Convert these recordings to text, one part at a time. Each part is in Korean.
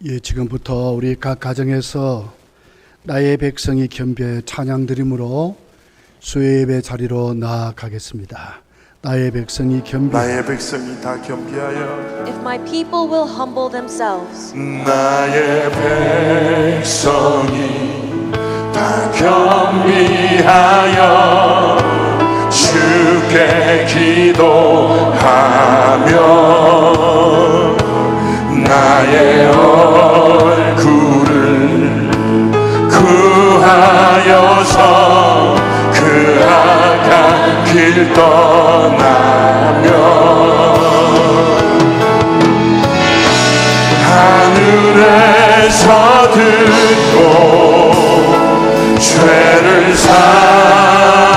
예, 지금부터 우리 각 가정에서 나의 백성이 겸비해 찬양 드림으로 수요 예배 자리로 나아가겠습니다. 나의 백성이 나의 백성이 다 겸비하여 If my people will humble themselves, 나의 백성이 다 겸비하여 주께 기도하며 나의 얼굴을 구하여서 그 악한 길 떠나며 하늘에서 듣고 죄를 사하며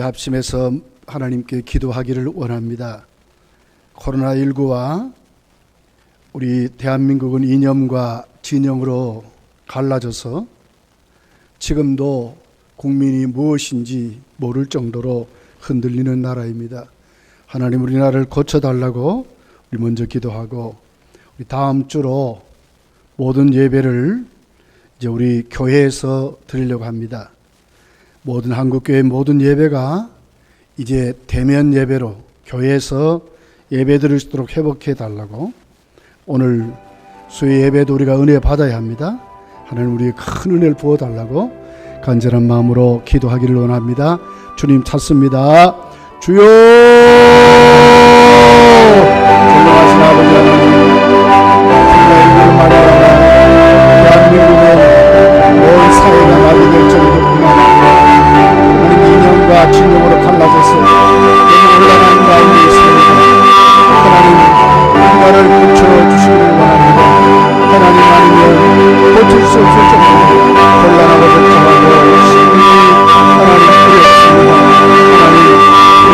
합심해서 하나님께 기도하기를 원합니다. 코로나19와 우리 대한민국은 이념과 진영으로 갈라져서 지금도 국민이 무엇인지 모를 정도로 흔들리는 나라입니다. 하나님 우리나라를 고쳐달라고 우리 먼저 기도하고, 우리 다음 주로 모든 예배를 이제 우리 교회에서 드리려고 합니다. 모든 한국교회 모든 예배가 이제 대면 예배로 교회에서 예배 드릴 수 있도록 회복해 달라고, 오늘 수요 예배도 우리가 은혜 받아야 합니다. 하나님 우리에게 큰 은혜를 부어 달라고 간절한 마음으로 기도하기를 원합니다. 주님 찾습니다. 주여! 존경하신 아버지 하나님, 주님의 말이야 대한민국은 온 사회가 나게 될 정도구나. 하나님 이념과 진영으로 갈라져서 너무 곤란한 가운데 있습니다. 하나님 우리나라를 고쳐주시기를 원합니다. 하나님 아니면 고칠 수 없을 정도로 곤란하고 복잡하고 시민이 하나님 두렵습니다. 하나님 우리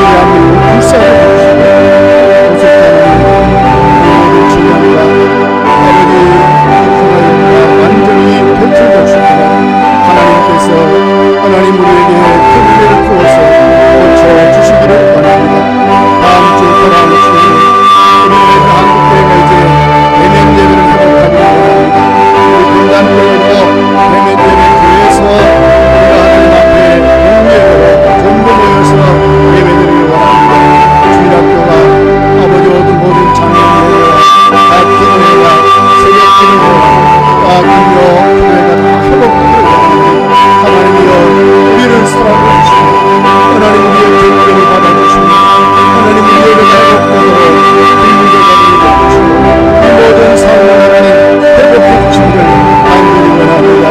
대한민국 불쌍히 해주시고 모든 진영과 여러분이 코로나19가 완전히 배출될 수 있도록 하나님께서 하나님 우리에게 은혜를 부어서 고쳐주시기를 원합니다. 다음 주 다음 주에 우리 한국교회가 이제 대면 예배를 회복하기를 원합니다. 우리 분단교회도 대면 예배 교회에서 우리가 하나님 앞에 공예로 전부 모여서 예배드리기를 원합니다. 주일학교가 아버지 모든 장로회와 대학교회와 세계교회와 금요 교회가 다 회복되기를 원합니다. 하나님이여 우리를 사랑해주시고 하나님 우리의 경배를 받아주시고 하나님 우리에게 회복되도록 모든 사람을 하나님 회복해 주시기를 간절히 원합니다.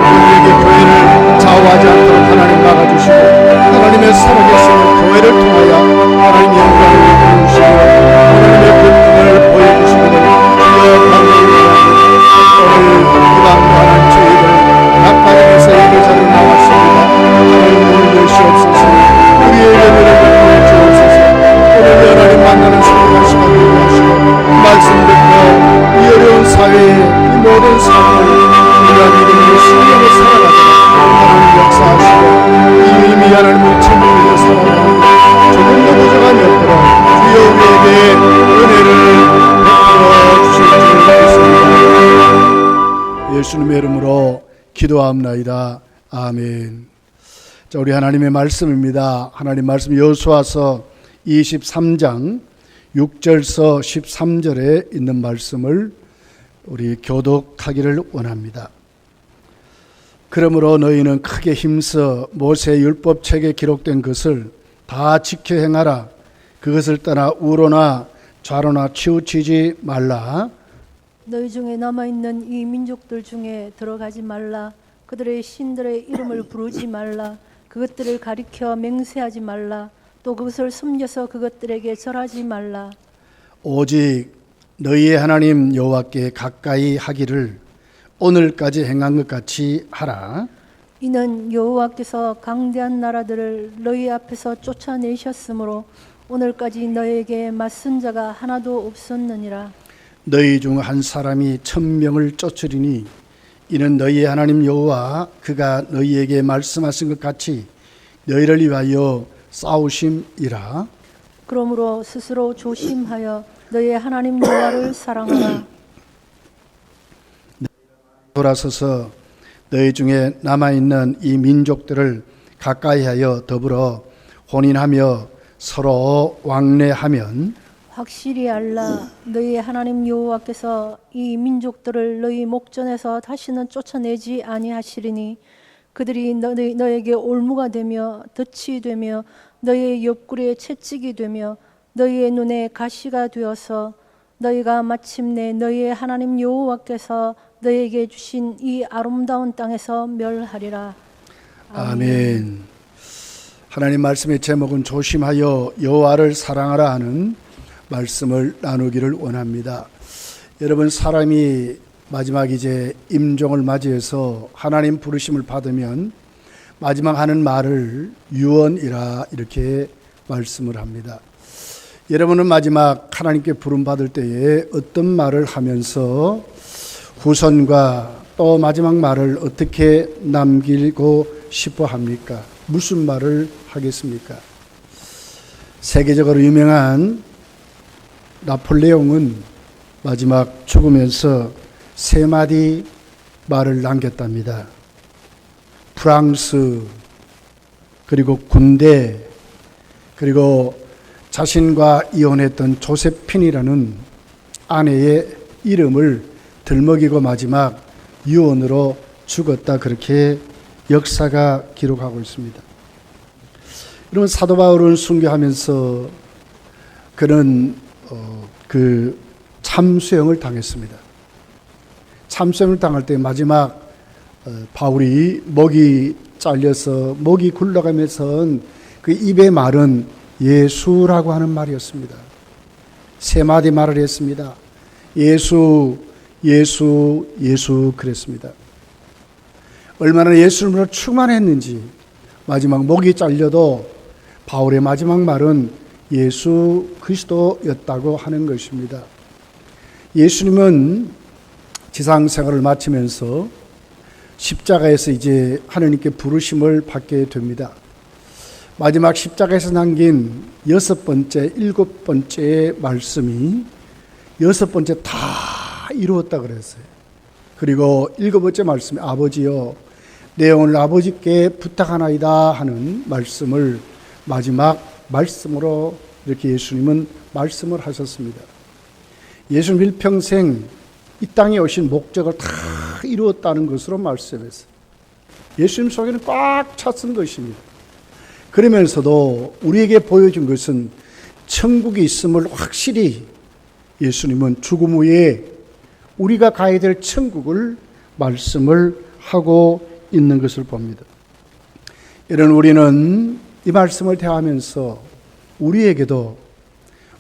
우리에게 교회를 좌우하지 않도록 하나님 막아주시고 하나님의 살아계신 교회를 통하여 하나님 영광을 보여주시고 하나님의 권능을 보여주시기를 주여 간절히 원합니다. 오늘 이방도 하나님 저희들 각가정에서 예배자로 나왔습니다. 하나님 오늘 여시옵소서. 우리에게 은혜를 보여주옵소서. 오늘 하나님 만나는 소중한 시간 되게 하시고 말씀 듣고 이 어려운 사회에 이 모든 삶을 우리가 믿음으로 신령을 살아가도록 하나님 역사하시고 이미 하나님의 천국에서 살아가는 조금도 부족함이 없도록 주여 우리에게 은혜를 베풀어 주실 줄 믿습니다. 예수님의 이름으로 기도하옵나이다. 아멘. 자, 우리 하나님의 말씀입니다. 하나님 말씀 여호수아서 23장 6절서 13절에 있는 말씀을 우리 교독하기를 원합니다. 그러므로 너희는 크게 힘써 모세의 율법책에 기록된 것을 다 지켜 행하라. 그것을 떠나 우로나 좌로나 치우치지 말라. 너희 중에 남아있는 이 민족들 중에 들어가지 말라. 그들의 신들의 이름을 부르지 말라. 그것들을 가리켜 맹세하지 말라. 또 그것을 숨겨서 그것들에게 절하지 말라. 오직 너희의 하나님 여호와께 가까이 하기를 오늘까지 행한 것 같이 하라. 이는 여호와께서 강대한 나라들을 너희 앞에서 쫓아내셨으므로 오늘까지 너희에게 맞선 자가 하나도 없었느니라. 너희 중 한 사람이 1000명을 쫓으리니 이는 너희의 하나님 여호와 그가 너희에게 말씀하신 것 같이 너희를 위하여 싸우심이라. 그러므로 스스로 조심하여 너희의 하나님 여호와를 사랑하라. 돌아서서 너희 중에 남아있는 이 민족들을 가까이하여 더불어 혼인하며 서로 왕래하면 확실히 알라. 너희의 하나님 여호와께서 이 민족들을 너희 목전에서 다시는 쫓아내지 아니하시리니 그들이 너에게 올무가 되며 덫이 되며 너희의 옆구리에 채찍이 되며 너희의 눈에 가시가 되어서 너희가 마침내 너희의 하나님 여호와께서 너희에게 주신 이 아름다운 땅에서 멸하리라. 아멘. 하나님 말씀의 제목은 조심하여 여호와를 사랑하라 하는 말씀을 나누기를 원합니다. 여러분, 사람이 마지막 이제 임종을 맞이해서 하나님 부르심을 받으면 마지막 하는 말을 유언이라 이렇게 말씀을 합니다. 여러분은 마지막 하나님께 부름받을 때에 어떤 말을 하면서 후손과 또 마지막 말을 어떻게 남기고 싶어 합니까? 무슨 말을 하겠습니까? 세계적으로 유명한 나폴레옹은 마지막 죽으면서 세 마디 말을 남겼답니다. 프랑스, 그리고 군대, 그리고 자신과 이혼했던 조세핀이라는 아내의 이름을 들먹이고 마지막 유언으로 죽었다. 그렇게 역사가 기록하고 있습니다. 여러분, 사도 바울은 순교하면서 그는 그 참수형을 당했습니다. 참수형을 당할 때 마지막 바울이 목이 잘려서 목이 굴러가면서 그 입의 말은 예수라고 하는 말이었습니다. 세 마디 말을 했습니다. 예수, 예수, 예수 그랬습니다. 얼마나 예수님으로 충만했는지 마지막 목이 잘려도 바울의 마지막 말은 예수 그리스도였다고 하는 것입니다. 예수님은 지상 생활을 마치면서 십자가에서 이제 하나님께 부르심을 받게 됩니다. 마지막 십자가에서 남긴 6번째, 7번째 말씀이 6번째 다 이루었다 그랬어요. 그리고 7번째 말씀이 아버지여 내 오늘 아버지께 부탁하나이다 하는 말씀을 마지막 말씀으로 이렇게 예수님은 말씀을 하셨습니다. 예수님 일평생 이 땅에 오신 목적을 다 이루었다는 것으로 말씀했어요. 예수님 속에는 꽉 찼은 것입니다. 그러면서도 우리에게 보여준 것은 천국이 있음을 확실히 예수님은 죽음 후에 우리가 가야 될 천국을 말씀을 하고 있는 것을 봅니다. 이런 우리는 이 말씀을 대하면서 우리에게도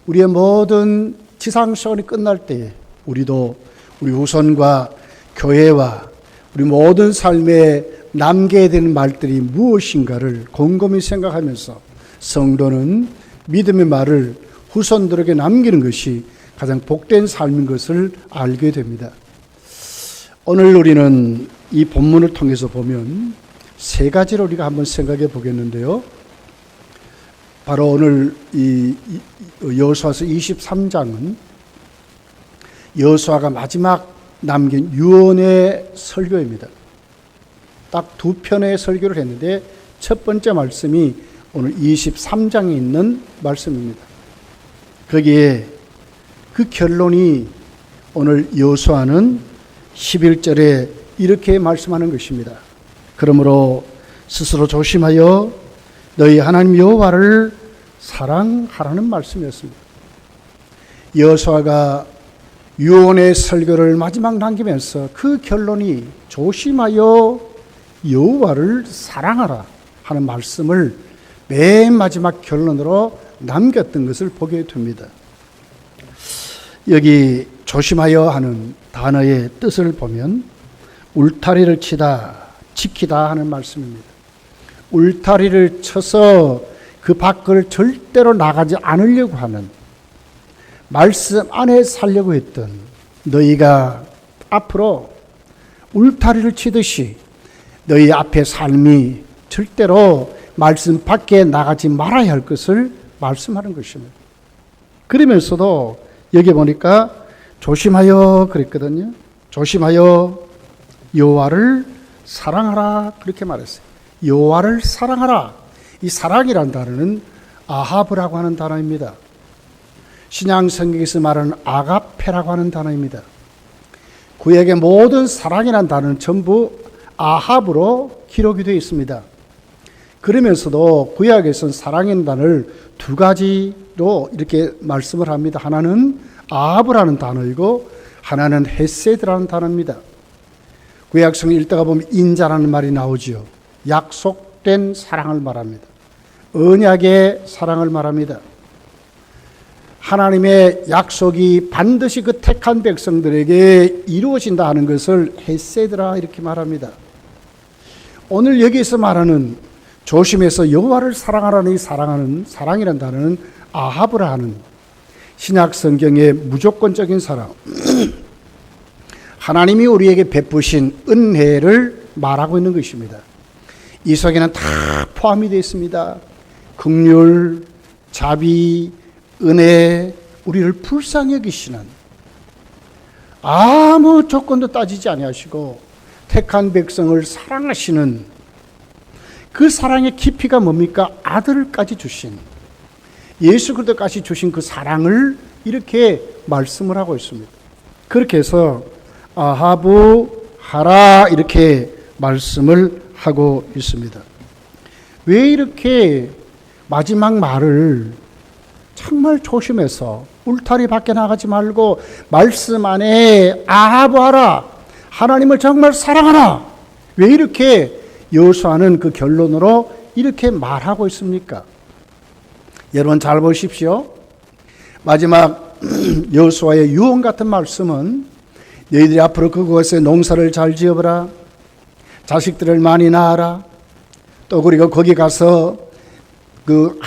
우리의 모든 지상시간이 끝날 때에 우리도 우리 후손과 교회와 우리 모든 삶에 남겨야 되는 말들이 무엇인가를 곰곰이 생각하면서 성도는 믿음의 말을 후손들에게 남기는 것이 가장 복된 삶인 것을 알게 됩니다. 오늘 우리는 이 본문을 통해서 보면 세 가지를 우리가 한번 생각해 보겠는데요. 바로 오늘 이 여호수아서 23장은 여호수아가 마지막 남긴 유언의 설교입니다. 딱 두 편의 설교를 했는데 첫 번째 말씀이 오늘 23장에 있는 말씀입니다. 거기에 그 결론이 오늘 여호수아는 11절에 이렇게 말씀하는 것입니다. 그러므로 스스로 조심하여 너희 하나님 여호와를 사랑하라는 말씀이었습니다. 여호수아가 유언의 설교를 마지막 남기면서 그 결론이 조심하여 여호와를 사랑하라 하는 말씀을 맨 마지막 결론으로 남겼던 것을 보게 됩니다. 여기 조심하여 하는 단어의 뜻을 보면 울타리를 치다, 지키다 하는 말씀입니다. 울타리를 쳐서 그 밖을 절대로 나가지 않으려고 하는, 말씀 안에 살려고 했던 너희가 앞으로 울타리를 치듯이 너희 앞의 삶이 절대로 말씀 밖에 나가지 말아야 할 것을 말씀하는 것입니다. 그러면서도 여기 보니까 조심하여 그랬거든요. 조심하여 여호와를 사랑하라 그렇게 말했어요. 여호와를 사랑하라. 이 사랑이라는 단어는 아하브라고 하는 단어입니다. 신약 성경에서 말하는 아가페라고 하는 단어입니다. 구약의 모든 사랑이라는 단어는 전부 아합으로 기록이 되어 있습니다. 그러면서도 구약에서는 사랑이라는 단어를 두 가지로 이렇게 말씀을 합니다. 하나는 아합이라는 단어이고 하나는 헤세드라는 단어입니다. 구약성 읽다가 보면 인자라는 말이 나오지요. 약속된 사랑을 말합니다. 언약의 사랑을 말합니다. 하나님의 약속이 반드시 그 택한 백성들에게 이루어진다 하는 것을 헤세드라 이렇게 말합니다. 오늘 여기에서 말하는 조심해서 여호와를 사랑하라는 이 사랑이라는 단어는 아합을 하는 신약 성경의 무조건적인 사랑, 하나님이 우리에게 베푸신 은혜를 말하고 있는 것입니다. 이 속에는 다 포함이 되어 있습니다. 긍휼, 자비, 은혜, 우리를 불쌍히 여기시는, 아무 조건도 따지지 아니하시고 택한 백성을 사랑하시는 그 사랑의 깊이가 뭡니까? 아들까지 주신, 예수 그리스도까지 주신 그 사랑을 이렇게 말씀을 하고 있습니다. 그렇게 해서 아하부 하라 이렇게 말씀을 하고 있습니다. 왜 이렇게 마지막 말을 정말 조심해서 울타리 밖에 나가지 말고 말씀 안에 아하부 하라, 하나님을 정말 사랑하라, 왜 이렇게 여호수아는 그 결론으로 이렇게 말하고 있습니까? 여러분 잘 보십시오. 마지막 여호수아의 유언 같은 말씀은 너희들이 앞으로 그곳에 농사를 잘 지어보라, 자식들을 많이 낳아라, 또 그리고 거기 가서 그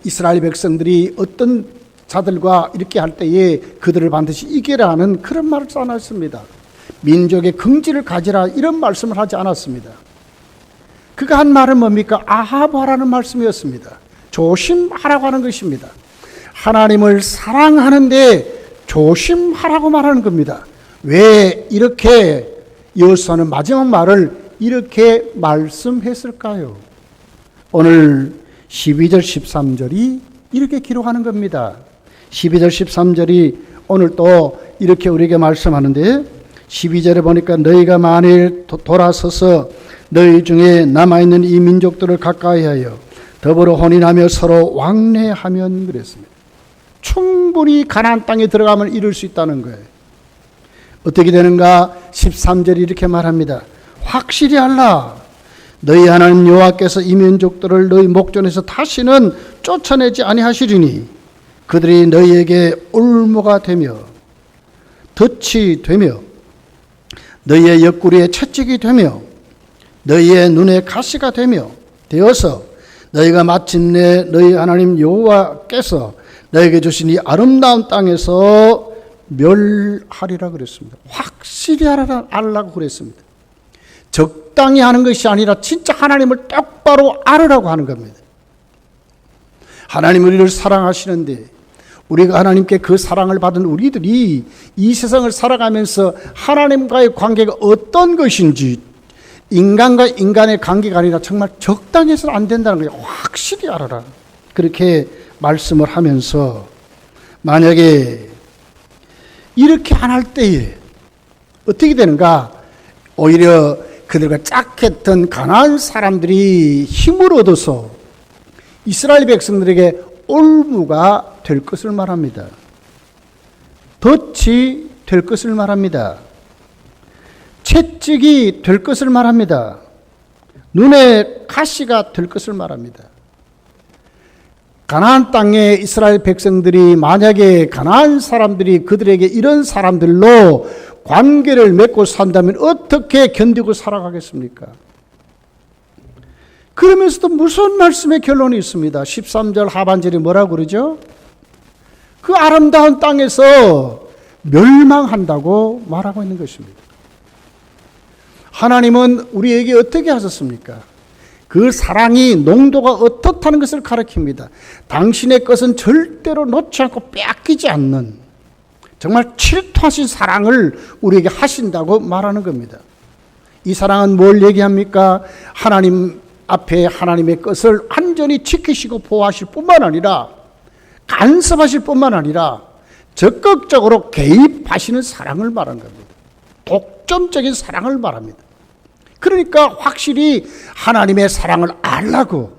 이스라엘 백성들이 어떤 자들과 이렇게 할 때에 그들을 반드시 이기라 하는 그런 말을 써놨습니다. 민족의 긍지를 가지라 이런 말씀을 하지 않았습니다. 그가 한 말은 뭡니까? 아하부하라는 말씀이었습니다. 조심하라고 하는 것입니다. 하나님을 사랑하는데 조심하라고 말하는 겁니다. 왜 이렇게 여호수아는 마지막 말을 이렇게 말씀했을까요? 오늘 12절 13절이 이렇게 기록하는 겁니다. 12절 13절이 오늘 또 이렇게 우리에게 말씀하는데, 12절에 보니까 너희가 만일 돌아서서 너희 중에 남아있는 이 민족들을 가까이하여 더불어 혼인하며 서로 왕래하면 그랬습니다. 충분히 가나안 땅에 들어가면 이룰 수 있다는 거예요. 어떻게 되는가? 13절이 이렇게 말합니다. 확실히 알라. 너희 하나님 여호와께서 이 민족들을 너희 목전에서 다시는 쫓아내지 아니하시리니 그들이 너희에게 올무가 되며 덫이 되며 너희의 옆구리에 채찍이 되며 너희의 눈에 가시가 되어서 너희가 마침내 너희 하나님 여호와께서 너희에게 주신 이 아름다운 땅에서 멸하리라 그랬습니다. 확실히 알라고 그랬습니다. 적당히 하는 것이 아니라 진짜 하나님을 똑바로 알으라고 하는 겁니다. 하나님 우리를 사랑하시는데 우리가 하나님께 그 사랑을 받은 우리들이 이 세상을 살아가면서 하나님과의 관계가 어떤 것인지, 인간과 인간의 관계가 아니라 정말 적당히 해서는 안 된다는 거예요. 확실히 알아라. 그렇게 말씀을 하면서 만약에 이렇게 안 할 때에 어떻게 되는가? 오히려 그들과 짝했던 가나안 사람들이 힘을 얻어서 이스라엘 백성들에게 올무가 될 것을 말합니다. 덫이 될 것을 말합니다. 채찍이 될 것을 말합니다. 눈에 가시가 될 것을 말합니다. 가나안 땅에 이스라엘 백성들이 만약에 가나안 사람들이 그들에게 이런 사람들로 관계를 맺고 산다면 어떻게 견디고 살아가겠습니까? 그러면서도 무슨 말씀의 결론이 있습니다. 13절 하반절이 뭐라고 그러죠? 그 아름다운 땅에서 멸망한다고 말하고 있는 것입니다. 하나님은 우리에게 어떻게 하셨습니까? 그 사랑이 농도가 어떻다는 것을 가르칩니다. 당신의 것은 절대로 놓지 않고 빼앗기지 않는, 정말 질투하신 사랑을 우리에게 하신다고 말하는 겁니다. 이 사랑은 뭘 얘기합니까? 하나님 앞에 하나님의 것을 완전히 지키시고 보호하실 뿐만 아니라, 간섭하실 뿐만 아니라 적극적으로 개입하시는 사랑을 말하는 겁니다. 독점적인 사랑을 말합니다. 그러니까 확실히 하나님의 사랑을 알라고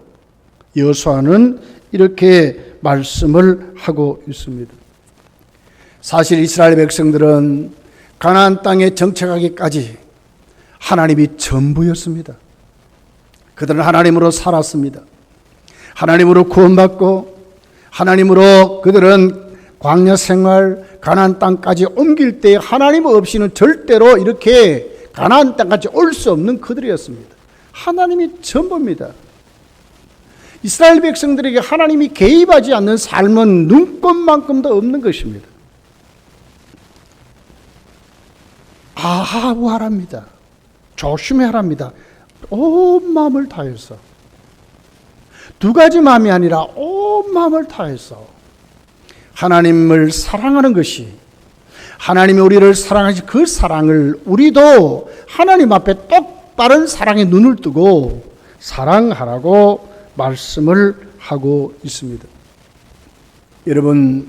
여호수아는 이렇게 말씀을 하고 있습니다. 사실 이스라엘 백성들은 가나안 땅에 정착하기까지 하나님이 전부였습니다. 그들은 하나님으로 살았습니다. 하나님으로 구원받고 하나님으로 그들은 광야 생활, 가나안 땅까지 옮길 때 하나님 없이는 절대로 이렇게 가나안 땅까지 올 수 없는 그들이었습니다. 하나님이 전부입니다. 이스라엘 백성들에게 하나님이 개입하지 않는 삶은 눈꼽만큼도 없는 것입니다. 아하부하랍니다. 조심해하랍니다. 온 마음을 다해서. 두 가지 마음이 아니라 온 마음을 다해서 하나님을 사랑하는 것이, 하나님이 우리를 사랑하신 그 사랑을 우리도 하나님 앞에 똑바른 사랑의 눈을 뜨고 사랑하라고 말씀을 하고 있습니다. 여러분,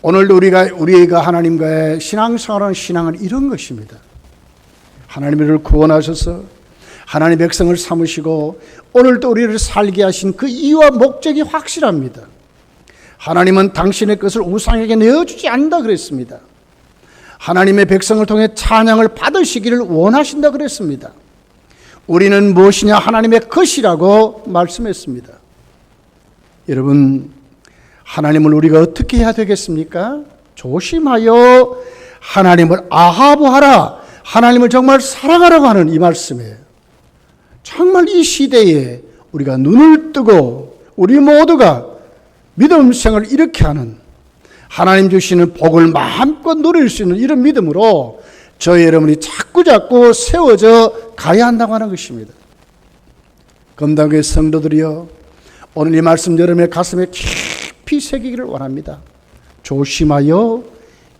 오늘도 우리가 하나님과의 신앙생활하는 신앙은 이런 것입니다. 하나님이 우리를 구원하셔서 하나님 백성을 삼으시고 오늘도 우리를 살게 하신 그 이유와 목적이 확실합니다. 하나님은 당신의 것을 우상에게 내어주지 않는다 그랬습니다. 하나님의 백성을 통해 찬양을 받으시기를 원하신다 그랬습니다. 우리는 무엇이냐? 하나님의 것이라고 말씀했습니다. 여러분, 하나님을 우리가 어떻게 해야 되겠습니까? 조심하여 하나님을 아하부하라, 하나님을 정말 사랑하라고 하는 이 말씀에 정말 이 시대에 우리가 눈을 뜨고 우리 모두가 믿음 생활을 이렇게 하는, 하나님 주시는 복을 마음껏 누릴 수 있는 이런 믿음으로 저희 여러분이 자꾸 세워져 가야 한다고 하는 것입니다. 검단교회 성도들이여, 오늘 이 말씀 여러분의 가슴에 깊이 새기기를 원합니다. 조심하여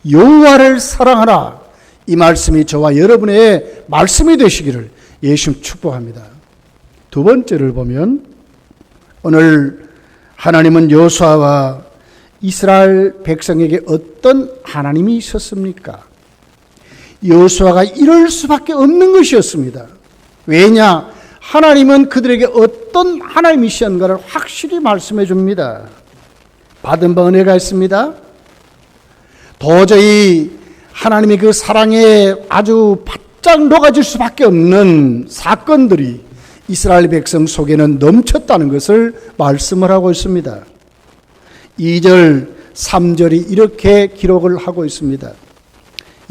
여호와를 사랑하라, 이 말씀이 저와 여러분의 말씀이 되시기를 예수님 축복합니다. 두 번째를 보면, 오늘 하나님은 여호수아와 이스라엘 백성에게 어떤 하나님이 있었습니까? 여호수아가 이럴 수밖에 없는 것이었습니다. 왜냐? 하나님은 그들에게 어떤 하나님이셨는가를 확실히 말씀해 줍니다. 받은 바 은혜가 있습니다. 도저히 하나님의 그 사랑에 아주 바짝 녹아질 수밖에 없는 사건들이 이스라엘 백성 속에는 넘쳤다는 것을 말씀을 하고 있습니다. 2절, 3절이 이렇게 기록을 하고 있습니다.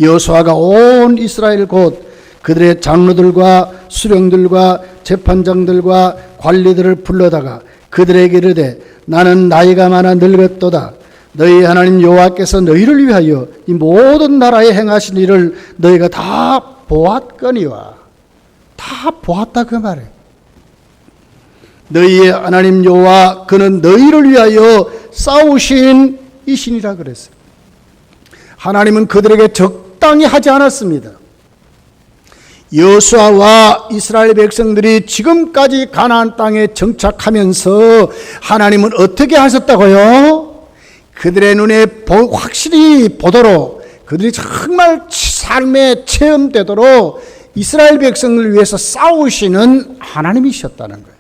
여호수아가 온 이스라엘 곧 그들의 장로들과 수령들과 재판장들과 관리들을 불러다가 그들에게 이르되, 나는 나이가 많아 늙었도다. 너희 하나님 여호와께서 너희를 위하여 이 모든 나라에 행하신 일을 너희가 다 보았거니와. 다 보았다 그 말이에요. 너희의 하나님 여호와, 그는 너희를 위하여 싸우신 이신이라 그랬어요. 하나님은 그들에게 적당히 하지 않았습니다. 여호수아와 이스라엘 백성들이 지금까지 가나안 땅에 정착하면서 하나님은 어떻게 하셨다고요? 그들의 눈에 확실히 보도록, 그들이 정말 삶에 체험되도록 이스라엘 백성을 위해서 싸우시는 하나님이셨다는 거예요.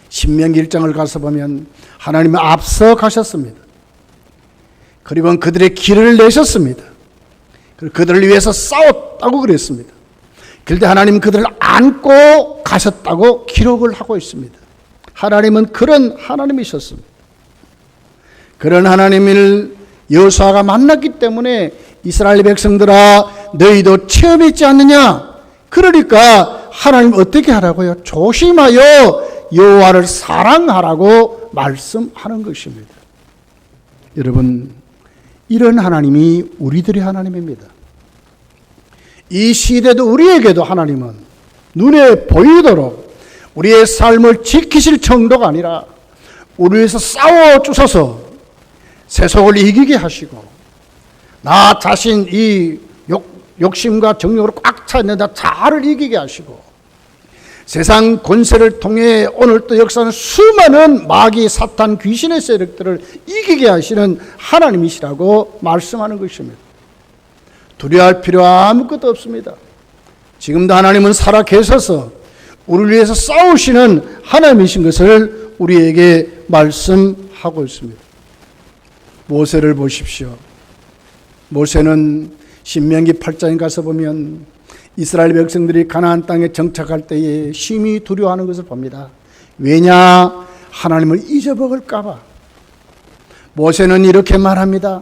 신명기 1장을 가서 보면 하나님은 앞서 가셨습니다. 그리고 그들의 길을 내셨습니다. 그리고 그들을 위해서 싸웠다고 그랬습니다. 그런데 하나님은 그들을 안고 가셨다고 기록을 하고 있습니다. 하나님은 그런 하나님이셨습니다. 그런 하나님을 여호수아가 만났기 때문에 이스라엘 백성들아, 너희도 체험했지 않느냐? 그러니까 하나님 어떻게 하라고요? 조심하여 여호와를 사랑하라고 말씀하는 것입니다. 여러분, 이런 하나님이 우리들의 하나님입니다. 이 시대도 우리에게도 하나님은 눈에 보이도록 우리의 삶을 지키실 정도가 아니라 우리 위해서 싸워주셔서 세속을 이기게 하시고, 나 자신 이 욕심과 정욕으로 꽉 차 있는 나 자아를 이기게 하시고, 세상 권세를 통해 오늘 또 역사는 수많은 마귀, 사탄, 귀신의 세력들을 이기게 하시는 하나님이시라고 말씀하는 것입니다. 두려워할 필요 아무것도 없습니다. 지금도 하나님은 살아 계셔서 우리를 위해서 싸우시는 하나님이신 것을 우리에게 말씀하고 있습니다. 모세를 보십시오. 모세는 신명기 8장에 가서 보면 이스라엘 백성들이 가나안 땅에 정착할 때에 심히 두려워하는 것을 봅니다. 왜냐? 하나님을 잊어먹을까 봐. 모세는 이렇게 말합니다.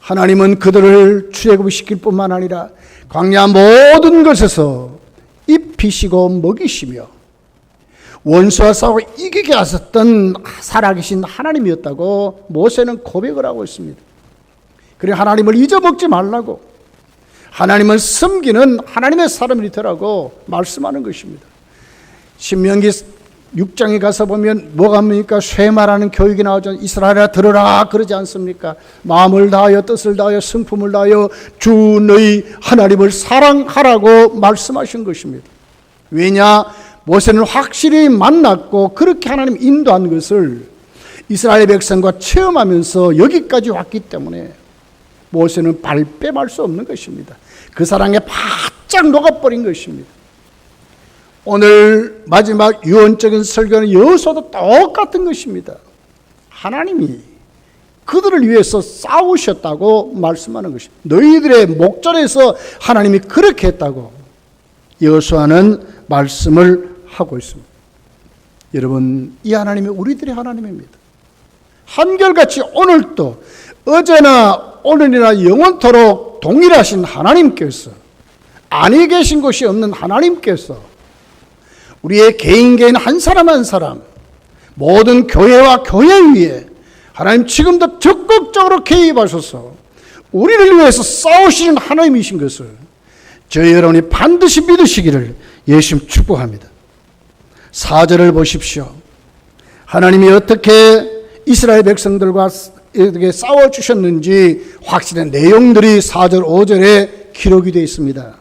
하나님은 그들을 출애굽시킬 뿐만 아니라 광야 모든 것에서 입히시고 먹이시며 원수와 싸워 이기게 하셨던 살아계신 하나님이었다고 모세는 고백을 하고 있습니다. 그리고 하나님을 잊어먹지 말라고, 하나님을 섬기는 하나님의 사람이 되라고 말씀하는 것입니다. 신명기 6장에 가서 보면 뭐가 뭡니까? 쇠마라는 교육이 나오죠. 이스라엘아 들으라 그러지 않습니까? 마음을 다하여 뜻을 다하여 성품을 다하여 주 너희 하나님을 사랑하라고 말씀하신 것입니다. 왜냐? 모세는 확실히 만났고 그렇게 하나님 인도한 것을 이스라엘 백성과 체험하면서 여기까지 왔기 때문에 모세는 발뺌할 수 없는 것입니다. 그 사랑에 바짝 녹아버린 것입니다. 오늘 마지막 유언적인 설교는 여호수아도 똑같은 것입니다. 하나님이 그들을 위해서 싸우셨다고 말씀하는 것입니다. 너희들의 목전에서 하나님이 그렇게 했다고 여호수아는 말씀을 하고 있습니다. 여러분, 이 하나님이 우리들의 하나님입니다. 한결같이 오늘도 어제나 오늘이나 영원토록 동일하신 하나님께서, 아니 계신 곳이 없는 하나님께서 우리의 개인 한 사람 한 사람, 모든 교회와 교회 위에 하나님 지금도 적극적으로 개입하셔서 우리를 위해서 싸우시는 하나님이신 것을 저희 여러분이 반드시 믿으시기를 예수님 축복합니다. 4절을 보십시오. 하나님이 어떻게 이스라엘 백성들과 어떻게 싸워주셨는지 확실한 내용들이 4절 5절에 기록이 되어 있습니다.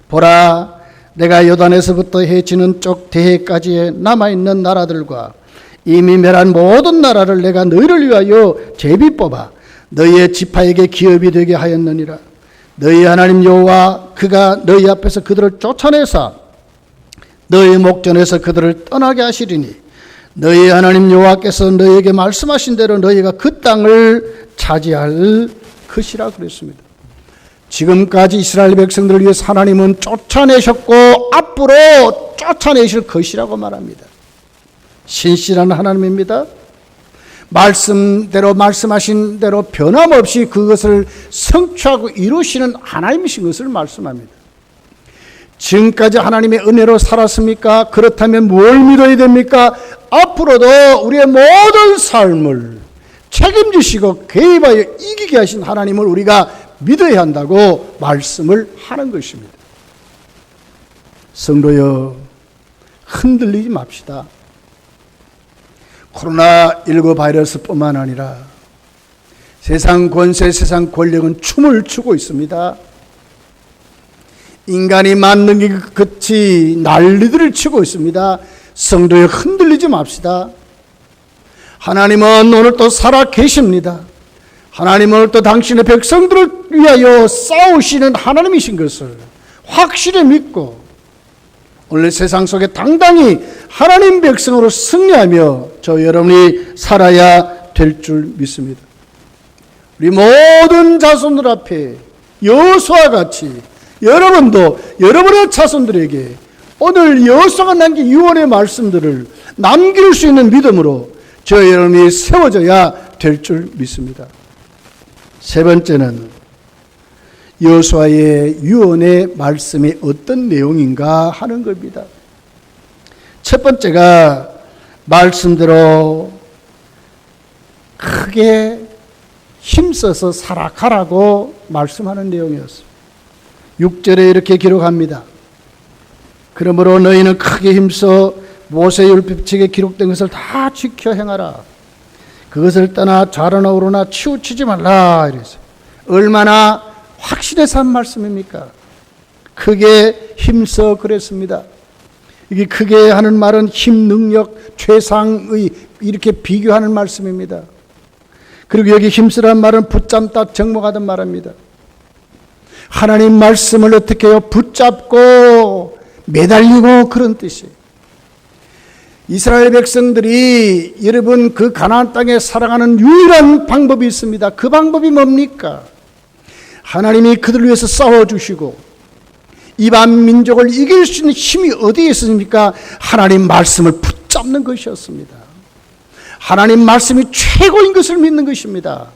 보라, 내가 요단에서부터 해지는 쪽 대해까지의 남아있는 나라들과 이미 멸한 모든 나라를 내가 너희를 위하여 제비 뽑아 너희의 지파에게 기업이 되게 하였느니라. 너희 하나님 여호와 그가 너희 앞에서 그들을 쫓아내사 너희 목전에서 그들을 떠나게 하시리니 너희 하나님 여호와께서 너희에게 말씀하신 대로 너희가 그 땅을 차지할 것이라 그랬습니다. 지금까지 이스라엘 백성들을 위해서 하나님은 쫓아내셨고 앞으로 쫓아내실 것이라고 말합니다. 신실한 하나님입니다. 말씀대로 말씀하신 대로 변함없이 그것을 성취하고 이루시는 하나님이신 것을 말씀합니다. 지금까지 하나님의 은혜로 살았습니까? 그렇다면 뭘 믿어야 됩니까? 앞으로도 우리의 모든 삶을 책임지시고 개입하여 이기게 하신 하나님을 우리가 믿어야 한다고 말씀을 하는 것입니다. 성도여, 흔들리지 맙시다. 코로나19 바이러스뿐만 아니라 세상 권세, 세상 권력은 춤을 추고 있습니다. 인간이 만능이 끝이 난리들을 치고 있습니다. 성도여, 흔들리지 맙시다. 하나님은 오늘 또 살아 계십니다. 하나님은 오늘 또 당신의 백성들을 위하여 싸우시는 하나님이신 것을 확실히 믿고 오늘 세상 속에 당당히 하나님 백성으로 승리하며 저 여러분이 살아야 될 줄 믿습니다. 우리 모든 자손들 앞에 여호수아와 같이 여러분도 여러분의 자손들에게 오늘 여호수아가 남긴 유언의 말씀들을 남길 수 있는 믿음으로 저 여러분이 세워져야 될 줄 믿습니다. 세 번째는 여호수아의 유언의 말씀이 어떤 내용인가 하는 겁니다. 첫 번째가 말씀대로 크게 힘써서 살아가라고 말씀하는 내용이었습니다. 6절에 이렇게 기록합니다. 그러므로 너희는 크게 힘써 모세의 율법책에 기록된 것을 다 지켜 행하라. 그것을 떠나 좌로나 우로나 치우치지 말라. 이래서 얼마나 확실해서 한 말씀입니까? 크게 힘써 그랬습니다. 이게 크게 하는 말은 힘, 능력, 최상의 이렇게 비교하는 말씀입니다. 그리고 여기 힘쓰라는 말은 붙잡다, 정목하던 말입니다. 하나님 말씀을 어떻게 해요? 붙잡고 매달리고 그런 뜻이에요. 이스라엘 백성들이 여러분 그 가나안 땅에 살아가는 유일한 방법이 있습니다. 그 방법이 뭡니까? 하나님이 그들을 위해서 싸워주시고 이방 민족을 이길 수 있는 힘이 어디에 있습니까? 하나님 말씀을 붙잡는 것이었습니다. 하나님 말씀이 최고인 것을 믿는 것입니다.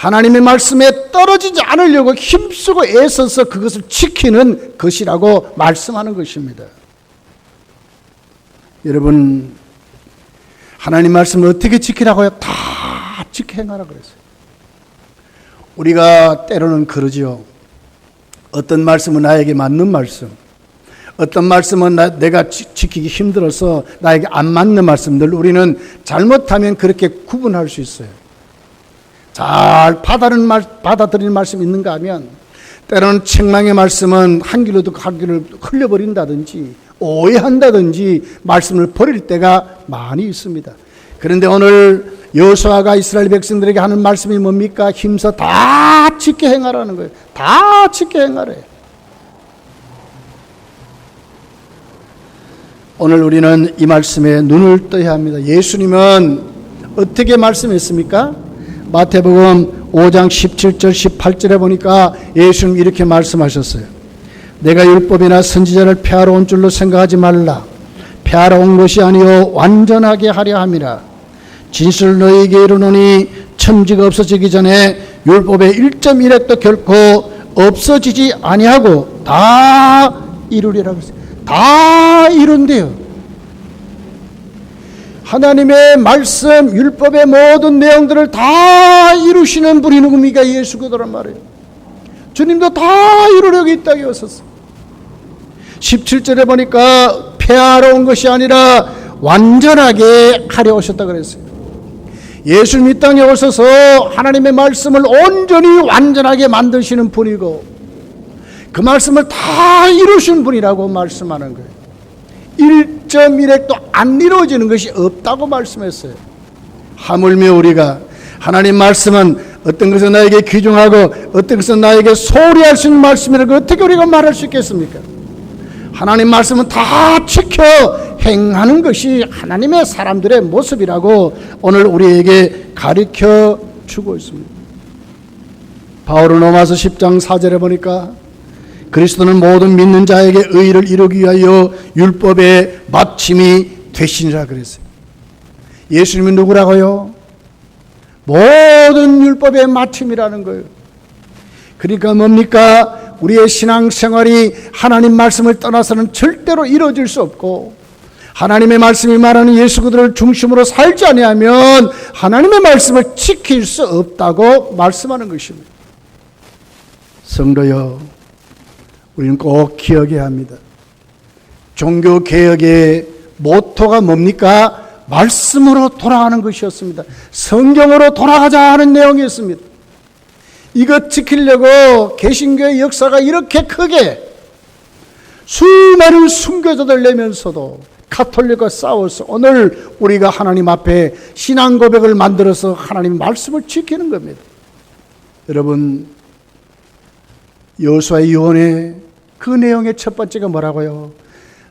하나님의 말씀에 떨어지지 않으려고 힘쓰고 애써서 그것을 지키는 것이라고 말씀하는 것입니다. 여러분, 하나님 말씀을 어떻게 지키라고요? 다 지켜 행하라 그랬어요. 우리가 때로는 그러지요. 어떤 말씀은 나에게 맞는 말씀, 어떤 말씀은 내가 지키기 힘들어서 나에게 안 맞는 말씀들, 우리는 잘못하면 그렇게 구분할 수 있어요. 잘 받아들이는 말씀이 있는가 하면 때로는 책망의 말씀은 한 길로도 한 길을 흘려버린다든지 오해한다든지 말씀을 버릴 때가 많이 있습니다. 그런데 오늘 여호수아가 이스라엘 백성들에게 하는 말씀이 뭡니까? 힘써 다 지켜 행하라는 거예요. 다 지켜 행하래. 오늘 우리는 이 말씀에 눈을 떠야 합니다. 예수님은 어떻게 말씀했습니까? 마태복음 5장 17절 18절에 보니까 예수님 이렇게 말씀하셨어요. 내가 율법이나 선지자를 폐하러 온 줄로 생각하지 말라. 폐하러 온 것이 아니요 완전하게 하려 함이라. 진실 너희에게 이르노니 천지가 없어지기 전에 율법의 1.1획도 결코 없어지지 아니하고 다 이루리라고 했어요. 다 이룬대요. 하나님의 말씀, 율법의 모든 내용들을 다 이루시는 분이 누굽니까? 예수 그리스도란 말이에요. 주님도 다 이루려고 이 땅에 오셨어요. 17절에 보니까 폐하러 온 것이 아니라 완전하게 하려 오셨다 그랬어요. 예수님 이 땅에 오셔서 하나님의 말씀을 온전히 완전하게 만드시는 분이고 그 말씀을 다 이루신 분이라고 말씀하는 거예요. 1.1획도 안 이루어지는 것이 없다고 말씀했어요. 하물며 우리가 하나님 말씀은 어떤 것은 나에게 귀중하고 어떤 것은 나에게 소홀히 할 수 있는 말씀이라고 어떻게 우리가 말할 수 있겠습니까? 하나님 말씀은 다 지켜 행하는 것이 하나님의 사람들의 모습이라고 오늘 우리에게 가르쳐 주고 있습니다. 바울은 로마서 10장 4절에 보니까 그리스도는 모든 믿는 자에게 의를 이루기 위하여 율법의 마침이 되시니라 그랬어요. 예수님은 누구라고요? 모든 율법의 마침이라는 거예요. 그러니까 뭡니까? 우리의 신앙생활이 하나님 말씀을 떠나서는 절대로 이루어질 수 없고 하나님의 말씀이 말하는 예수 그리스도를 중심으로 살지 아니하면 하나님의 말씀을 지킬 수 없다고 말씀하는 것입니다. 성도여, 우리는 꼭 기억해야 합니다. 종교개혁의 모토가 뭡니까? 말씀으로 돌아가는 것이었습니다. 성경으로 돌아가자 하는 내용이었습니다. 이것 지키려고 개신교의 역사가 이렇게 크게 수많은 순교자들 내면서도 가톨릭과 싸워서 오늘 우리가 하나님 앞에 신앙 고백을 만들어서 하나님 말씀을 지키는 겁니다. 여러분, 여호수아의 유언의 그 내용의 첫 번째가 뭐라고요?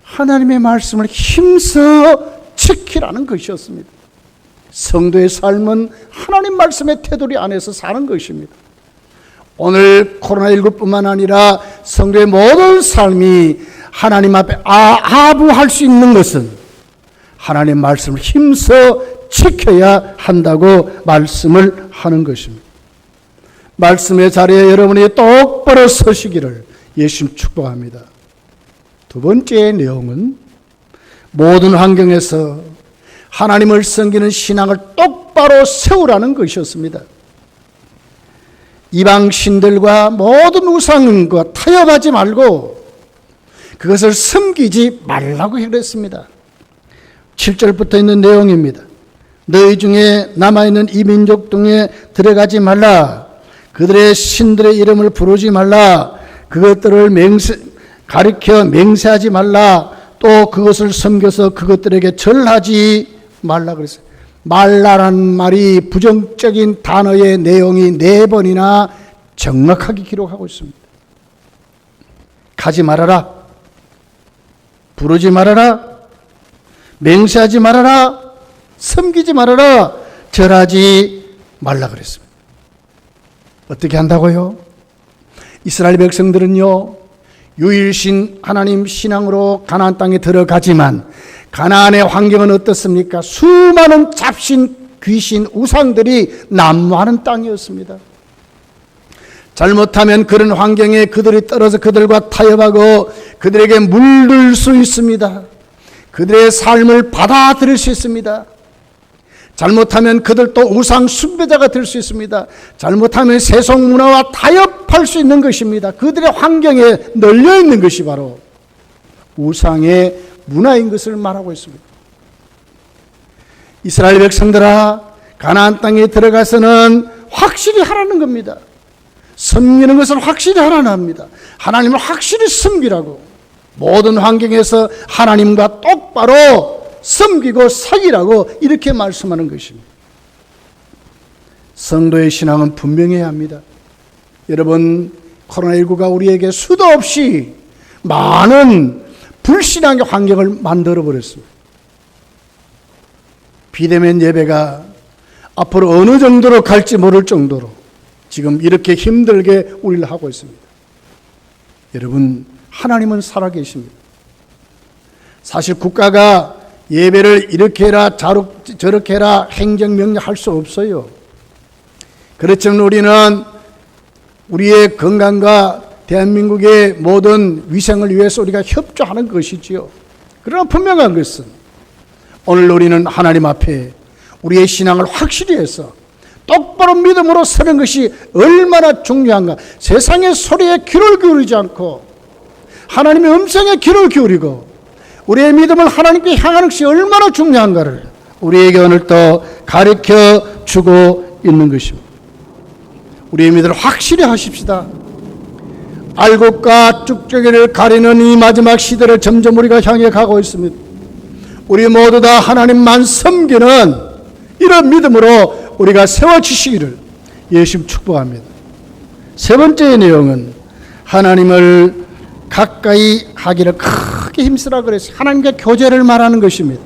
하나님의 말씀을 힘써 지키라는 것이었습니다. 성도의 삶은 하나님 말씀의 테두리 안에서 사는 것입니다. 오늘 코로나19뿐만 아니라 성도의 모든 삶이 하나님 앞에 아부할 수 있는 것은 하나님 말씀을 힘써 지켜야 한다고 말씀을 하는 것입니다. 말씀의 자리에 여러분이 똑바로 서시기를 예수님 축복합니다. 두 번째 내용은 모든 환경에서 하나님을 섬기는 신앙을 똑바로 세우라는 것이었습니다. 이방 신들과 모든 우상과 타협하지 말고 그것을 섬기지 말라고 그랬습니다. 7절부터 있는 내용입니다. 너희 중에 남아있는 이 민족 중에 들어가지 말라. 그들의 신들의 이름을 부르지 말라. 그것들을 가리켜 맹세하지 말라. 또 그것을 섬겨서 그것들에게 절하지 말라 그랬어요. 말라라는 말이 부정적인 단어의 내용이 4번이나 정확하게 기록하고 있습니다. 가지 말아라. 부르지 말아라. 맹세하지 말아라. 섬기지 말아라. 절하지 말라 그랬습니다. 어떻게 한다고요? 이스라엘 백성들은요, 유일신 하나님 신앙으로 가나안 땅에 들어가지만 가나안의 환경은 어떻습니까? 수많은 잡신, 귀신, 우상들이 난무하는 땅이었습니다. 잘못하면 그런 환경에 그들이 떨어져 그들과 타협하고 그들에게 물들 수 있습니다. 그들의 삶을 받아들일 수 있습니다. 잘못하면 그들도 우상 숭배자가 될 수 있습니다. 잘못하면 세속 문화와 타협할 수 있는 것입니다. 그들의 환경에 널려 있는 것이 바로 우상의 문화인 것을 말하고 있습니다. 이스라엘 백성들아, 가나안 땅에 들어가서는 확실히 하라는 겁니다. 섬기는 것을 확실히 하라는 합니다. 하나님을 확실히 섬기라고, 모든 환경에서 하나님과 똑바로 섬기고 살기라고 이렇게 말씀하는 것입니다. 성도의 신앙은 분명해야 합니다. 여러분, 코로나19가 우리에게 수도 없이 많은 불신앙의 환경을 만들어 버렸습니다. 비대면 예배가 앞으로 어느 정도로 갈지 모를 정도로 지금 이렇게 힘들게 우리를 하고 있습니다. 여러분, 하나님은 살아계십니다. 사실 국가가 예배를 이렇게 해라 저렇게 해라 행정명령할 수 없어요. 그렇지만 우리는 우리의 건강과 대한민국의 모든 위생을 위해서 우리가 협조하는 것이지요. 그러나 분명한 것은 오늘 우리는 하나님 앞에 우리의 신앙을 확실히 해서 똑바로 믿음으로 서는 것이 얼마나 중요한가. 세상의 소리에 귀를 기울이지 않고 하나님의 음성에 귀를 기울이고 우리의 믿음을 하나님께 향하는 것이 얼마나 중요한가를 우리에게 오늘 또 가르쳐 주고 있는 것입니다. 우리의 믿음을 확실히 하십시다. 알곡과 쭉저기를 가리는 이 마지막 시대를 점점 우리가 향해 가고 있습니다. 우리 모두 다 하나님만 섬기는 이런 믿음으로 우리가 세워지시기를 예수님 축복합니다. 세 번째 내용은 하나님을 가까이 하기를 크게 힘쓰라 그랬어요. 하나님과 교제를 말하는 것입니다.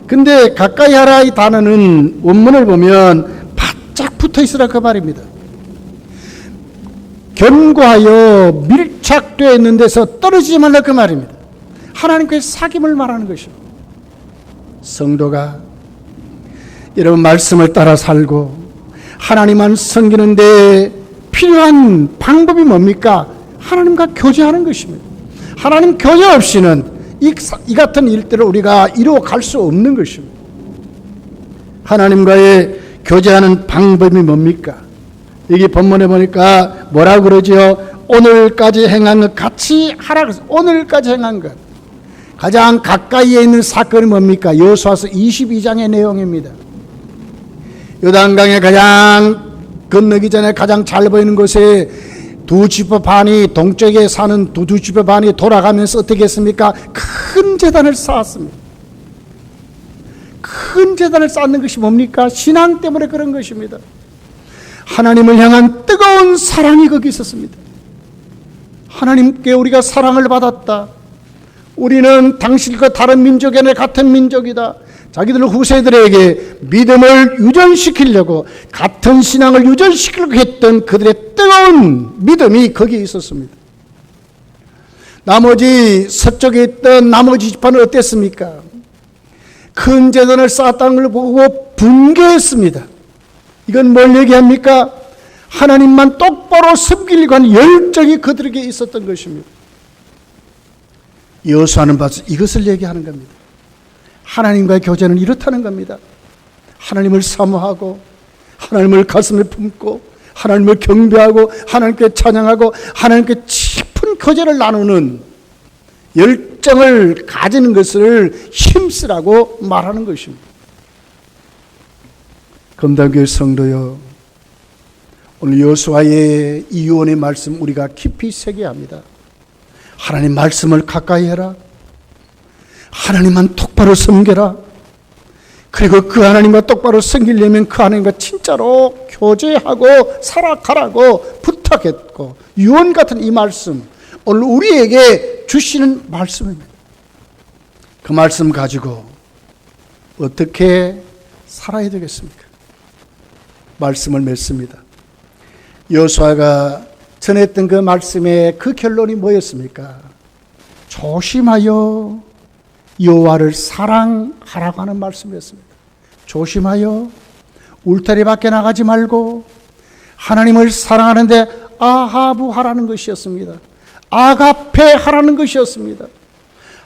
근데 가까이 하라 이 단어는 원문을 보면 바짝 붙어 있으라 그 말입니다. 견고하여 밀착되어 있는 데서 떨어지지 말라 그 말입니다. 하나님과의 사귐을 말하는 것입니다. 성도가 여러분 말씀을 따라 살고 하나님만 섬기는데 필요한 방법이 뭡니까? 하나님과 교제하는 것입니다. 하나님 교제 없이는 이 같은 일들을 우리가 이루어갈 수 없는 것입니다. 하나님과의 교제하는 방법이 뭡니까? 여기 본문에 보니까 뭐라고 그러죠? 오늘까지 행한 것 같이 하라 그랬어요. 오늘까지 행한 것. 가장 가까이에 있는 사건이 뭡니까? 여호수아서 22장의 내용입니다. 요단강에 가장 건너기 전에 가장 잘 보이는 곳에 두 지파 반이 동쪽에 사는 두 지파 반이 돌아가면서 어떻게 했습니까? 큰 제단을 쌓았습니다. 큰 제단을 쌓는 것이 뭡니까? 신앙 때문에 그런 것입니다. 하나님을 향한 뜨거운 사랑이 거기 있었습니다. 하나님께 우리가 사랑을 받았다. 우리는 당신과 다른 민족이 아니라 같은 민족이다. 자기들 후세들에게 믿음을 유전시키려고 같은 신앙을 유전시키려고 했던 그들의 뜨거운 믿음이 거기에 있었습니다. 나머지 서쪽에 있던 나머지 지파는 어땠습니까? 큰 제단을 쌓았다는 걸 보고 분개했습니다. 이건 뭘 얘기합니까? 하나님만 똑바로 섬기려고 하는 열정이 그들에게 있었던 것입니다. 여호수아는 봐서 이것을 얘기하는 겁니다. 하나님과의 교제는 이렇다는 겁니다. 하나님을 사모하고 하나님을 가슴에 품고 하나님을 경배하고 하나님께 찬양하고 하나님께 깊은 교제를 나누는 열정을 가지는 것을 힘쓰라고 말하는 것입니다. 검단교회 성도여, 오늘 여호수아의 이 유언의 말씀 우리가 깊이 새겨야 합니다. 하나님 말씀을 가까이 해라. 하나님만 똑바로 섬겨라. 그리고 그 하나님과 똑바로 섬기려면 그 하나님과 진짜로 교제하고 살아가라고 부탁했고, 유언 같은 이 말씀 오늘 우리에게 주시는 말씀입니다. 그 말씀 가지고 어떻게 살아야 되겠습니까? 말씀을 맺습니다. 여호수아가 전했던 그 말씀의 그 결론이 뭐였습니까? 조심하여 여호와를 사랑하라고 하는 말씀이었습니다. 조심하여 울타리 밖에 나가지 말고 하나님을 사랑하는데 아하부하라는 것이었습니다. 아가페 하라는 것이었습니다.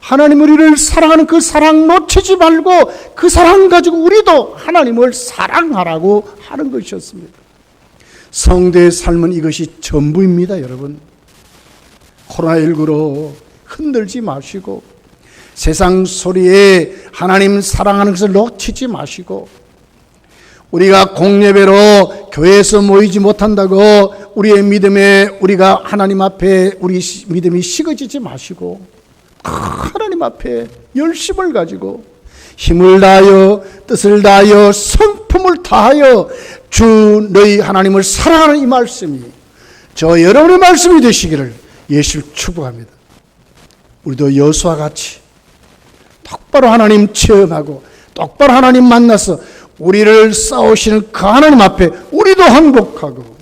하나님 우리를 사랑하는 그 사랑 놓치지 말고 그 사랑 가지고 우리도 하나님을 사랑하라고 하는 것이었습니다. 성도의 삶은 이것이 전부입니다, 여러분. 코로나19로 흔들지 마시고 세상 소리에 하나님 사랑하는 것을 놓치지 마시고 우리가 공예배로 교회에서 모이지 못한다고 우리의 믿음에 우리가 하나님 앞에 우리 믿음이 식어지지 마시고 하나님 앞에 열심을 가지고 힘을 다하여 뜻을 다하여 성품을 다하여 주 너희 하나님을 사랑하는 이 말씀이 저 여러분의 말씀이 되시기를 예수를 축복합니다. 우리도 여수와 같이 똑바로 하나님 체험하고 똑바로 하나님 만나서 우리를 싸우시는 그 하나님 앞에 우리도 항복하고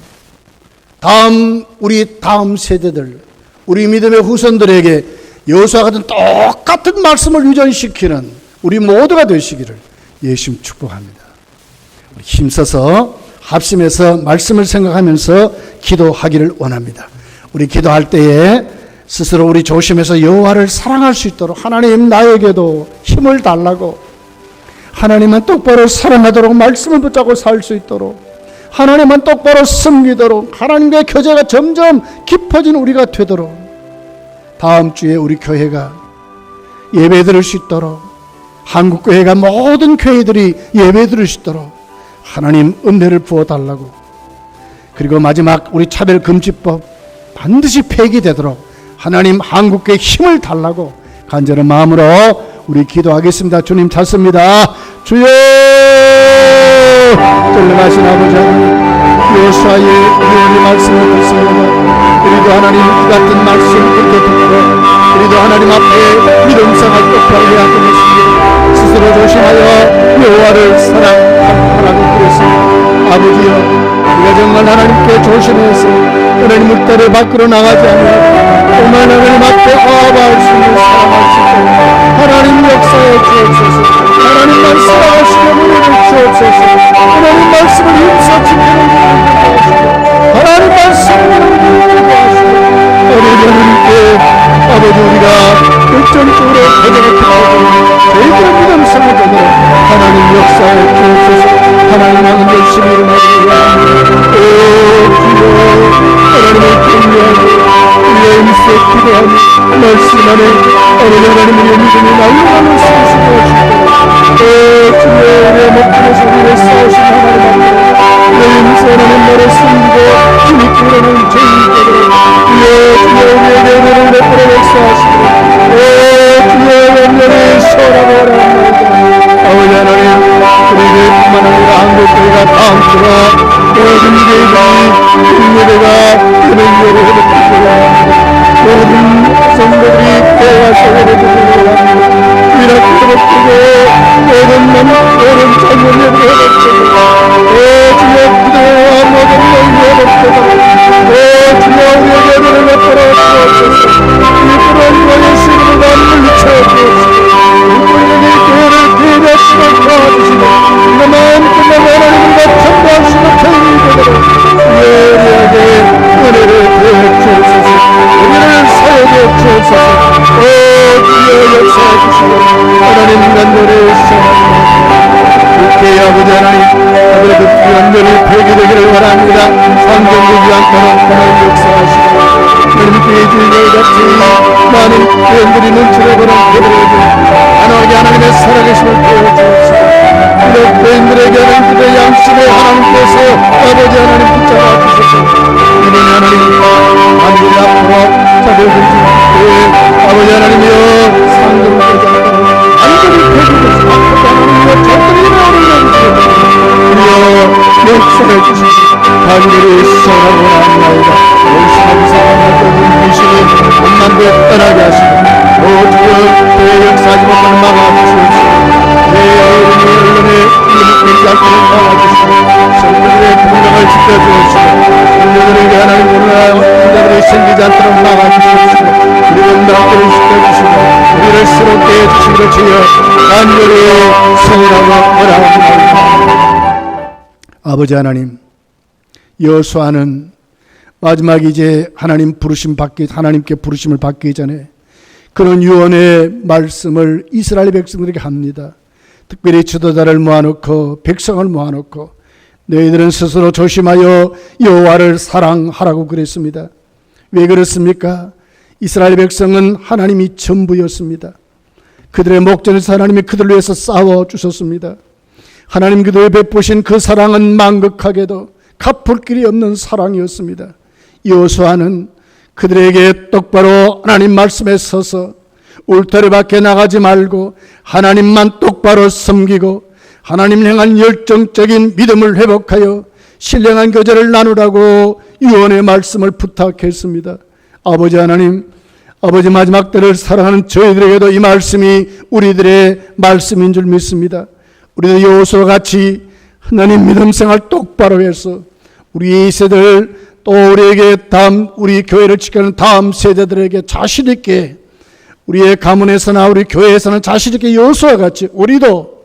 우리 다음 세대들 우리 믿음의 후손들에게 여수와 같은 똑같은 말씀을 유전시키는 우리 모두가 되시기를 예수님 축복합니다. 우리 힘써서 합심해서 말씀을 생각하면서 기도하기를 원합니다. 우리 기도할 때에 스스로 우리 조심해서 여호와를 사랑할 수 있도록 하나님 나에게도 힘을 달라고 하나님만 똑바로 사랑하도록 말씀을 붙잡고 살 수 있도록 하나님만 똑바로 섬기도록 하나님과의 교제가 점점 깊어진 우리가 되도록 다음 주에 우리 교회가 예배 드릴 수 있도록 한국교회가 모든 교회들이 예배 드릴 수 있도록 하나님 은혜를 부어달라고 그리고 마지막 우리 차별금지법 반드시 폐기되도록 하나님 한국교회에 힘을 달라고 간절한 마음으로 우리 기도하겠습니다. 주님 찾습니다. 주여 전능하신 아버지 하나님 여호수아의 유언의 말씀을 듣습니다. 우리도 하나님 이 같은 말씀을 듣게 듣고 우리도 하나님 앞에 믿음생활 똑바로 해야 되겠습니다. 스스로 조심하여 여호와를 사랑하라고 그랬습니다. 아버지여 우리가 정말 하나님께 조심해서 하나님을 따라 밖으로 나가지 않으면 정말 하나님 앞에 아바할 수 있는 사랑할 수 있도록 하나님 역사에 주옵소서. 하나님 말씀하시고 은혜를 주옵소서. 하나님 말씀을 힘써 지키는 은혜를 주옵소서. 하나님 말씀을 주옵소서. 우리 하나님께 아버지 우리가 결정적으로 거절을 하고 저희들의 믿음성을 보도록 하나님 역사에 주옵소서. 하나님은 열심히 일어나기를 원합니다. 주여 하나님을 경외하고 우리의 임수에 기도하며 말씀 안에 어느 하나님의 믿음이 날려가는 성수가 주시도록 주여 우리의 목숨에서 우리를 싸우신 하나님 앞에 우리의 임수 하나님 나를 숨기고 주님 부르는 죄인들을 주여 우리에게 은혜를 베풀어 역사하시도록 주여 영원히 서라고 하옵나이다. 아버지 하나님 우리들뿐만 아니라 한국교회가 다음 주로 모든 교회들이 예배가 은혜를 회복하시고 모든 성도들이 교회와서 회복하시고 이렇게 회복되고 모든 잘못 예배를 회복되고 주여 기도와 모든 영이 회복되고 주여 우리의 예배를 베풀어 주옵소서. 이 불안과 예수님을 난 물리쳐주옵소서. 우리에게 교회를 대변하시고 도와주시고 내 마음뿐만 하나님과 전도하시고 교인이 되도록 우리에게 은혜를 베어주옵소서. 우리를 사용해 주옵소서. 주여 역사해 주시고 하나님 간절히 시원합니다. 그렇게 아버지 하나님 아버지 그 간절히 폐기되기를 바랍니다. 상정되지 않도록 하나님 역사하시고 하나님께 주인을같이 많은 교인들이 눈치를 보는 교회들에게 하나님께 하나님의 살아계심을 보여주옵소서. 이런 교인들에게 하나님 그의 양심에 하나님께서 아버지 하나님 붙잡아 주셔서 이번에 하나님 하나님 앞으로 자들든지 아버지 하나님이여 상정되지 않도록 완전히 폐기되시고 하나님이여 저들이 나오는 우리여 역사해 주시고 간절히 시선하고 나옵니다. 열심히 사랑하고 계시니 엄만도 떠나게 하시고 주여 내 역사하지 못하는 막아주시옵소서. 내 어른이 언론에 이름을 않도록 막아주시고 성도들의 건강을 지켜주옵시고 성도들에게 하나님 오늘날 성도들이 생기지 않도록 막아주시옵시고 그리고 나를 지켜주시고 우리를 새롭게 해주시기를 주여 간절히 성원하고 원하옵나이다. 아버지 하나님 여호수아는 마지막 이제 하나님께 부르심을 받기 전에 그런 유언의 말씀을 이스라엘 백성들에게 합니다. 특별히 지도자를 모아놓고 백성을 모아놓고 너희들은 스스로 조심하여 여호와를 사랑하라고 그랬습니다. 왜 그렇습니까? 이스라엘 백성은 하나님이 전부였습니다. 그들의 목전에서 하나님이 그들을 위해서 싸워주셨습니다. 하나님 그들에 베푸신 그 사랑은 망극하게도 갚을 길이 없는 사랑이었습니다. 여호수아는 그들에게 똑바로 하나님 말씀에 서서 울타리 밖에 나가지 말고 하나님만 똑바로 섬기고 하나님을 향한 열정적인 믿음을 회복하여 신령한 교제를 나누라고 유언의 말씀을 부탁했습니다. 아버지 하나님, 아버지 마지막 때를 사랑하는 저희들에게도 이 말씀이 우리들의 말씀인 줄 믿습니다. 우리도 여호수아와 같이 하나님 믿음 생활 똑바로 해서 우리 세대들 또 우리에게 우리 교회를 지키는 다음 세대들에게 자신 있게 우리의 가문에서나 우리 교회에서는 자신 있게 여호수아와 같이 우리도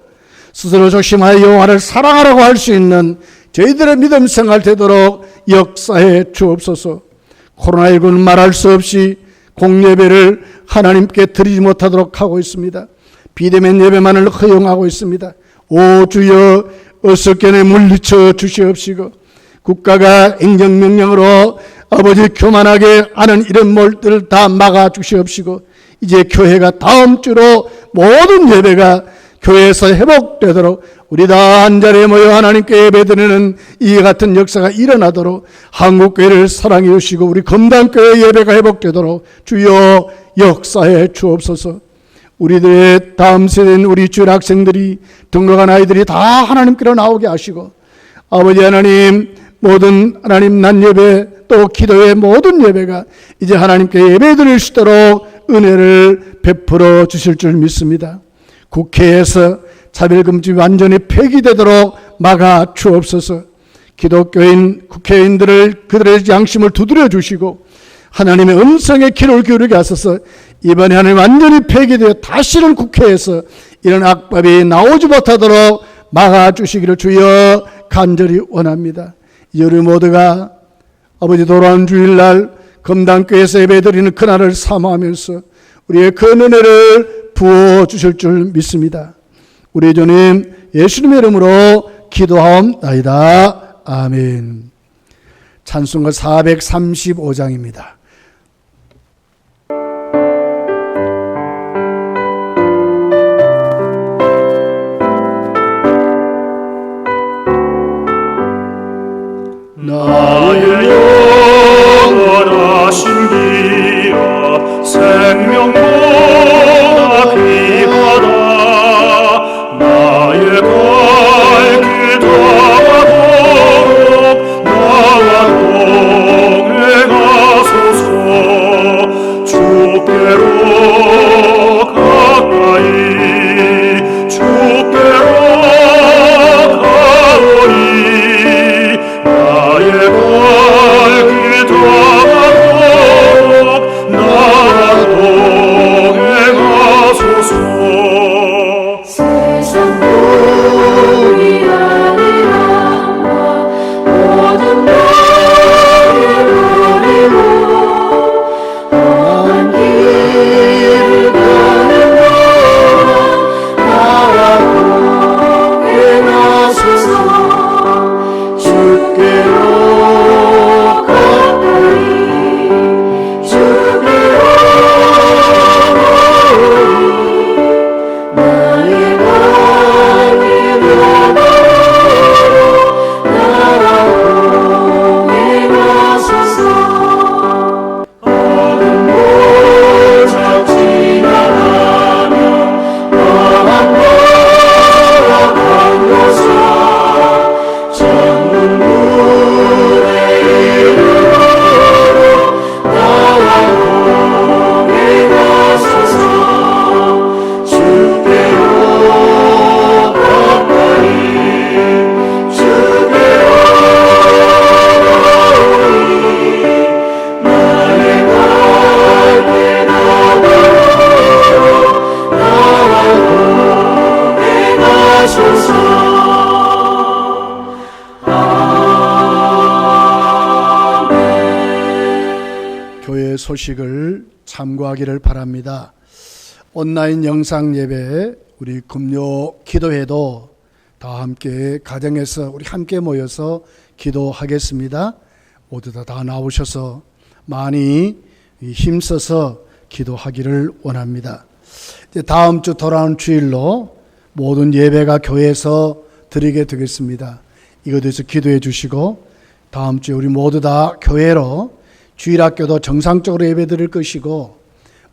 스스로 조심하여 여호와를 사랑하라고 할 수 있는 저희들의 믿음 생활 되도록 역사해 주옵소서. 코로나19는 말할 수 없이 공예배를 하나님께 드리지 못하도록 하고 있습니다. 비대면 예배만을 허용하고 있습니다. 오 주여 어설견에 물리쳐 주시옵시고 국가가 행정명령으로 아버지 교만하게 하는 이런 몰들을 다 막아 주시옵시고 이제 교회가 다음 주로 모든 예배가 교회에서 회복되도록 우리 다 한자리에 모여 하나님께 예배드리는 이 같은 역사가 일어나도록 한국교회를 사랑해 주시고 우리 금단교회 예배가 회복되도록 주여 역사해 주옵소서. 우리들의 다음 세대인 우리 주일 학생들이 등록한 아이들이 다 하나님께로 나오게 하시고 아버지 하나님 모든 하나님 난 예배 또 기도의 모든 예배가 이제 하나님께 예배드릴 수 있도록 은혜를 베풀어 주실 줄 믿습니다. 국회에서 차별금지 완전히 폐기되도록 막아 주옵소서. 기독교인 국회의원들을 그들의 양심을 두드려 주시고 하나님의 음성에 귀를 기울이게 하소서. 이번에 하나님 완전히 폐기되어 다시는 국회에서 이런 악법이 나오지 못하도록 막아 주시기를 주여 간절히 원합니다. 이제 우리 모두가 아버지 돌아온 주일날 금단교회에서 예배드리는 그날을 사모하면서 우리의 그 은혜를 부어주실 줄 믿습니다. 우리 주님 예수님의 이름으로 기도하옵나이다. 아멘. 찬송가 435장입니다. 나의 영원하신 기라 생명보다 귀하다 나의 발길 닿아도록 나와 동행하소서 소식을 참고하기를 바랍니다. 온라인 영상 예배, 우리 금요 기도회도 다 함께 가정에서 우리 함께 모여서 기도하겠습니다. 모두 다 나오셔서 많이 힘써서 기도하기를 원합니다. 이제 다음 주 돌아온 주일로 모든 예배가 교회에서 드리게 되겠습니다. 이것에 대해서 기도해 주시고 다음 주에 우리 모두 다 교회로 주일학교도 정상적으로 예배 드릴 것이고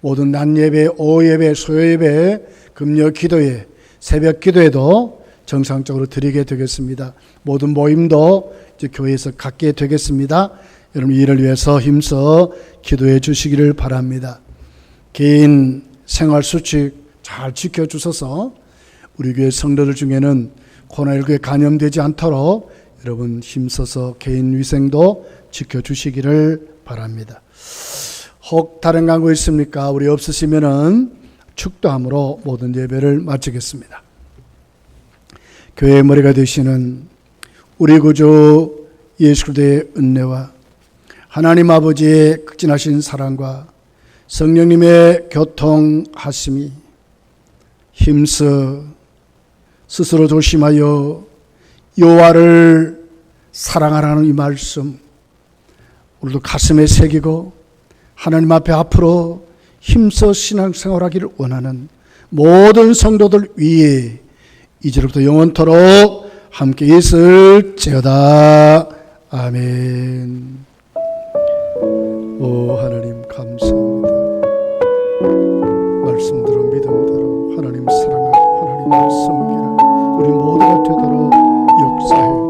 모든 낮 예배, 오후 예배, 소요 예배, 금요 기도회, 새벽 기도회도 정상적으로 드리게 되겠습니다. 모든 모임도 이제 교회에서 갖게 되겠습니다. 여러분 이를 위해서 힘써 기도해 주시기를 바랍니다. 개인 생활 수칙 잘 지켜주셔서 우리 교회 성도들 중에는 코로나19에 감염되지 않도록 여러분 힘써서 개인 위생도 지켜주시기를 바랍니다. 혹 다른 강구 있습니까? 우리 없으시면은 축도함으로 모든 예배를 마치겠습니다. 교회의 머리가 되시는 우리 구주 예수 그리스도의 은혜와 하나님 아버지의 극진하신 사랑과 성령님의 교통하심이 힘써 스스로 조심하여 여호와를 사랑하라는 이 말씀 우리도 가슴에 새기고 하나님 앞에 앞으로 힘써 신앙생활하기를 원하는 모든 성도들 위에 이제로부터 영원토록 함께 있을지어다. 아멘. 오 하나님 감사합니다. 말씀대로 믿음대로 하나님 사랑하고 하나님을 섬기는 우리 모두가 되도록 역사해